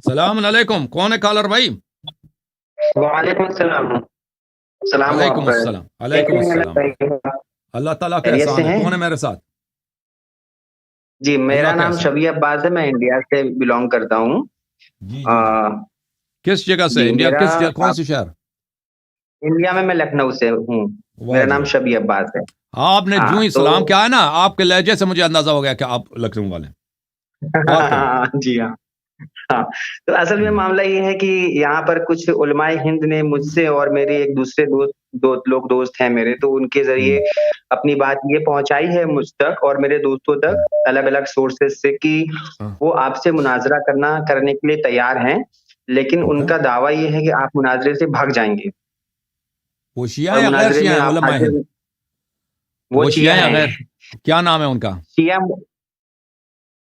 सलाम अलैकुम, कौन है कॉलर भाई? वालेकुम सलाम। सलाम अलैकुम अस्सलाम, अलैकुम अस्सलाम। अल्लाह ताला का खैरियत से एहसान है। हैं? कौन है मेरे साथ? जी, मेरा अल्लाह का नाम एहसान। शबी अब्बास है, मैं इंडिया से बिलोंग करता हूँ। जी जी जी। अ, किस जगह से? जी, इंडिया मेरा किस जगह, कौन आप सी शहर? इंडिया में मैं लखनऊ से हूँ। वाह मेरा जी नाम वाह। शबी अब्बास है। आपने जो हाँ, ही तो सलाम किया है ना, आपके लहजे से मुझे अंदाजा हो गया कि आप लखनऊ वाले हैं। वाकई। जी हाँ। हाँ, तो असल में मामला ये है कि यहाँ पर कुछ उलमाए हिंद ने मुझसे और मेरे एक दूसरे दोस्त हैं मेरे, तो उनके ज़रिए हम्म, अपनी बात ये पहुँचाई है मुझ तक और मेरे दोस्तों तक हम्म, अलग-अलग सोर्सेज़ से कि हाँ, वो आपसे मुनाज़रा करने के लिए तैयार हैं, लेकिन ओके। उनका दावा ये है कि आप मुनाज़रे से भाग जाएँगे वो शिया और या गैर मुनाज़रे में शिया है आप उलमा हिंद? हाज़िर वो वो शिया शिया या हैं। गैर? क्या नाम है उनका? शिया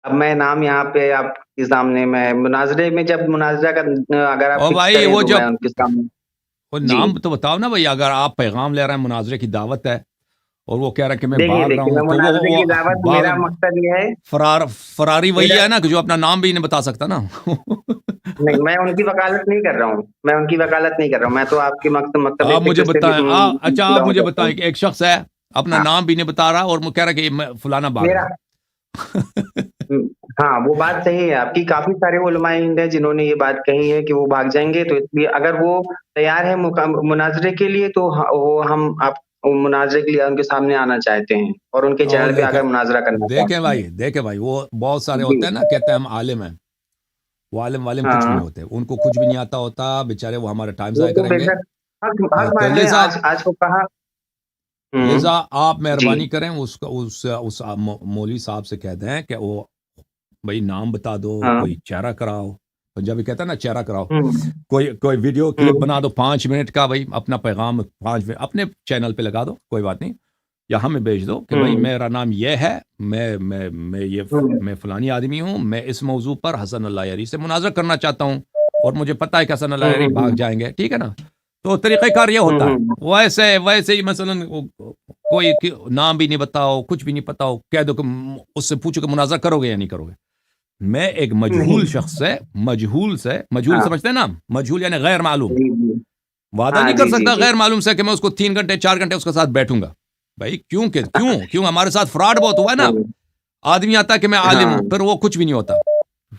अब मैं नाम यहाँ पे आपके सामने मैं मुनाज़रे में जब मुनाज़रा का अगर आप ओ फ़िक्स भाई, करें वो तो मैं जब उनके सामने वो जी। नाम तो बताओ ना भाई। अगर आप पैगाम ले रहे हैं, मुनाजरे की दावत है और वो कह रहा है कि मैं भाग रहा देखिए, मैं हूँ, तो मुनाज़रे वो की दावत भाग मेरा मकसद ये है फरारी वही मेरा है ना कि जो अपना नाम भी नहीं बता सकता ना। नहीं, मैं उनकी वकालत नहीं कर रहा हूँ। मैं उनकी वकालत नहीं कर रहा हूँ। मैं तो आपके मतलब आप एक मुझे फ़िक्र से बताएं, अच्छा आप बिलॉन्ग मुझे करता बताएं हूँ। कि एक शख्स है, अपना हाँ, नाम भी नहीं बता रहा और वो कह रहा है कि मैं फलाना भाग रहा मेरा है। हाँ, वो बात सही है आपकी। काफ़ी सारे उलमाए हिंद हैं जिन्होंने ये बात कही है कि वो भाग जाएँगे, तो इसलिए अगर वो तैयार है मुनाज़रे के लिए तो वो हम आप मुनाज़रे के लिए उनके सामने आना चाहते हैं और उनके और चैनल पे आकर मुनाज़रा करना चाहते हैं। देखे भाई, वो बहुत सारे जी, होते हैं ना, कहते हैं हम आलिम हैं। वो आलिम वालिम कुछ भी नहीं हाँ। होते, उनको कुछ भी नहीं आता होता, बेचारे वो हमारा टाइम वो ज़ाया तो करेंगे। बेशक हक तो बात है लिजा आज को कहा लिजा हुँ, आप जी। मेहरबानी करें, उस मौलवी साहब से कह दें कि वो भाई नाम बता दो, हाँ, कोई चेहरा कराओ। पंजाबी कहता है ना, चेहरा कराओ। हुँ, कोई कोई वीडियो क्लिप हुँ, बना दो 5 मिनट का, भाई अपना पैगाम 5 मिनट अपने चैनल पे लगा दो, कोई बात नहीं। या हमें भेज दो कि भाई हुँ, मेरा नाम ये है, हुँ, मैं फलानी आदमी हूँ, मैं इस मौजू पर हसन अल्लाहरी से मुनाजरा करना चाहता हूँ और मुझे पता है कि हसन हुँ, अल्लाहरी हुँ, भाग हुँ, जाएंगे, ठीक है ना। तो तरीक़ाकार ये हुँ, होता है। हुँ, वैसे वैसे ही मसलन नाम भी नहीं बताओ, कुछ भी नहीं बताओ, कह दो कि उससे पूछो कि मुनाजरा करोगे या नहीं करोगे। मैं एक नहीं, मजहूल शख्स से, मजहूल हाँ, समझते हैं ना, मजहूल यानी गैर मालूम, जी, जी। वादा हाँ, नहीं कर जी, जी, सकता जी। गैर मालूम से कि मैं उसको 3 घंटे 4 घंटे उसके साथ बैठूंगा। भाई क्यों हमारे साथ फ्रॉड बहुत हुआ है ना। हुँ, आदमी आता है कि मैं आलिम हूं, हाँ, फिर वो कुछ भी नहीं होता।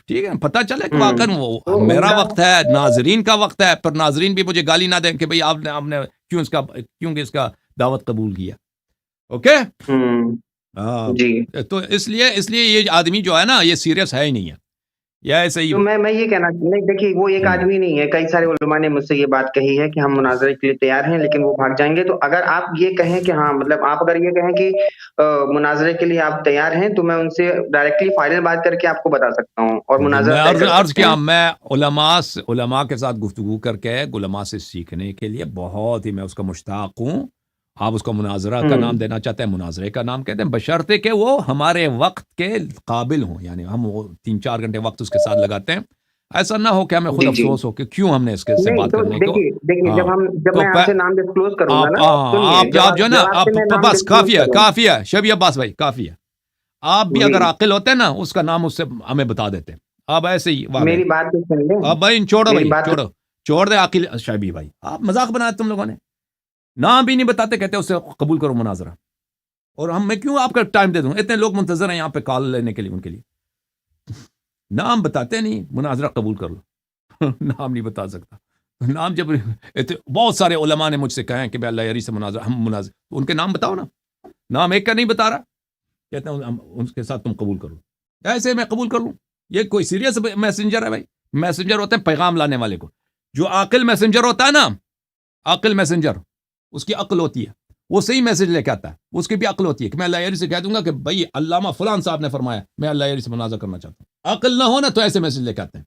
ठीक है, पता चले कि हुँ, वाकई वो तो मेरा उनका वक्त है, नाजरीन का वक्त है, पर नाजरीन भी मुझे गाली ना दें कि भाई आपने आपने क्यों इसका दावत कबूल किया। ओके। हुँ, हाँ। जी। तो इसलिए इसलिए ये आदमी जो है ना, ये सीरियस है ही नहीं है, ये ऐसे ही। तो मैं ये कहना नहीं देखिए वो एक हम्म। आदमी नहीं है, कई सारे उलमा ने मुझसे ये बात कही है कि हम मुनाज़रे के लिए तैयार हैं, लेकिन वो भाग जाएँगे। तो अगर आप ये कहें कि हाँ, मतलब आप अगर ये कहें कि मुनाज़रे के लिए आप तैयार हैं, तो मैं उनसे डायरेक्टली फाइनल बात करके आपको बता सकता हूँ और मुनाज़रा मैं तय अर्ज कर अर्ज सकते किया, हैं। मैं उलमा के साथ गुफ्तगू करके उलमा से सीखने के लिए बहुत ही मैं उसका मुश्ताक हूँ। आप उसको मुनाजरा का नाम हुँ, देना चाहते हैं, मुनाजरे का नाम कहते हैं, बशर्ते कि वो हमारे वक्त के काबिल हों, यानी हम वो 3-4 घंटे वक्त उसके साथ लगाते हैं। ऐसा ना हो कि हमें खुद जी, जी। अफसोस हो कि क्यों हमने इसके से नहीं, बात तो करने को। देखिए हाँ। जब तो मैं आपसे नाम डिस्क्लोज़ करूँगा ना सुनिए, आप जो है ना, जब आपसे मैं नाम बस डिस्क्लोज़ करूँ काफी है शबी अब्बास भाई, काफी है। आप भी जी, अगर आकिल होते हैं ना, उसका नाम उससे हमें बता देते। आप ऐसे ही वागे। मेरी बात तो सुन लें, अब भाई छोड़ो, मेरी भाई बात तो छोड़ दे आकिल शाबी भाई, आप मजाक बनाए तुम लोगों ने। नाम भी नहीं बताते, कहते उससे कबूल करो मुनाजरा। और मैं क्यों आपका टाइम दे दूं, इतने लोग मुंतजर हैं यहाँ पे कॉल लेने के लिए, उनके लिए नाम बताते नहीं, मुनाजरा कबूल कर लो। नाम नहीं बता सकता। नाम जब बहुत सारे उलमा ने मुझसे कहे हैं कि भाई अल्लाह से मुनाजरा, हम मुनाजर, तो उनके नाम बताओ ना। नाम एक का नहीं बता रहा, कहते हैं उनके साथ तुम कबूल करो। ऐसे मैं कबूल कर लूं? ये कोई सीरियस मैसेंजर है भाई? मैसेंजर होते हैं पैगाम लाने वाले को। जो आकिल मैसेंजर होता है ना, आकिल मैसेंजर, उसकी अक्ल होती है, वो सही मैसेज लेके आता है, उसकी भी अक्ल होती है कि मैं अल्लाह से कह दूंगा कि भाई अल्लामा फलान साहब ने फरमाया, मैं अल्लाह से मुनाजा करना चाहता हूँ। अक्ल ना हो ना तो ऐसे मैसेज लेके आते हैं।